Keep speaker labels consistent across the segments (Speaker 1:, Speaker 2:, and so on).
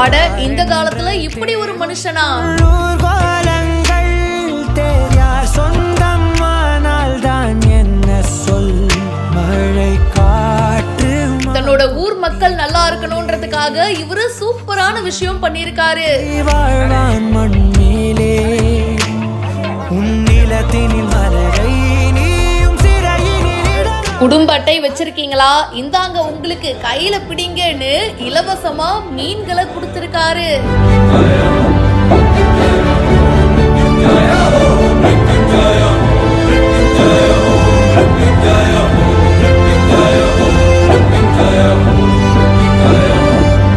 Speaker 1: அட இந்த காலத்துல இப்படி ஒரு மனுஷனா? தன்னோட ஊர் மக்கள் நல்லா இருக்கணும்ன்றதுக்காக இவரு சூப்பரான விஷயம் பண்ணிருக்காரு. குடும்ப அட்டை வச்சிருக்கீங்களா, இந்தாங்க உங்களுக்கு கையில பிடிங்கன்னு இலவசமா மீன்களை கொடுத்திருக்காரு.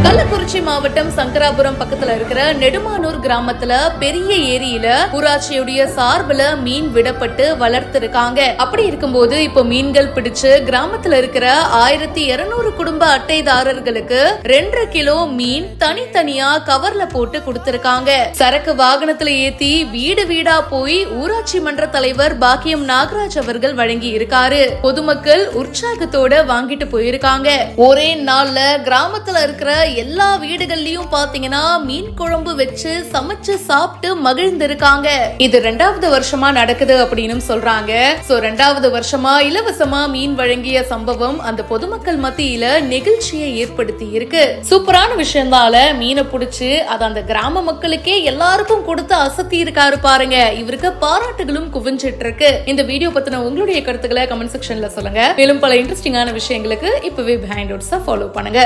Speaker 1: கள்ளக்குறிச்சி மாவட்டம் சங்கராபுரம் பக்கத்துல இருக்கிற நெடுமானூர் கிராமத்துல பெரிய ஏரியில ஊராட்சியுடைய சார்புல மீன் விடப்பட்டு வளர்த்திருக்காங்க. அப்படி இருக்கும்போது இப்ப மீன்கள் பிடிச்சு கிராமத்துல இருக்கிற 1200 குடும்ப அட்டைதாரர்களுக்கு 2 கிலோ மீன் தனித்தனியா கவர்ல போட்டு கொடுத்திருக்காங்க. சரக்கு வாகனத்துல ஏத்தி வீடு வீடா போய் ஊராட்சி மன்ற தலைவர் பாக்கியம் நாகராஜ் அவர்கள் வழங்கி இருக்காரு. பொதுமக்கள் உற்சாகத்தோட வாங்கிட்டு போயிருக்காங்க. ஒரே நாள்ல கிராமத்துல இருக்கிற எல்லா வீடுகள்லயும் பாத்தீங்கன்னா மீன் குழம்பு வச்சு சமைச்சு சாப்பிட்டு மகிழ்ந்திருக்காங்க. இது 2வது வருஷமா நடக்குது அப்படின்னு சொல்றாங்க. சோ 2வது வருஷமா இலவசமா மீன் வழங்கிய சம்பவம் அந்த பொதுமக்கள் மத்தியில நெகிழ்ச்சியை ஏற்படுத்தி இருக்கு. சூப்பரான விஷயம்தால மீனை பிடிச்சு அது அந்த கிராம மக்களுக்கே எல்லாருக்கும் கொடுத்து அசத்தி இருக்காரு பாருங்க. இவருக்கு பாராட்டுகளும் குவிஞ்சிட்டு இருக்கு. இந்த வீடியோ பத்தின உங்களுடைய கருத்துக்களை கமெண்ட் செக்ஷன்ல சொல்லுங்க. மேலும் பல இன்ட்ரெஸ்டிங்கான விஷயங்களுக்கு இப்பவே பிஹைண்ட் ஃபாலோ பண்ணுங்க.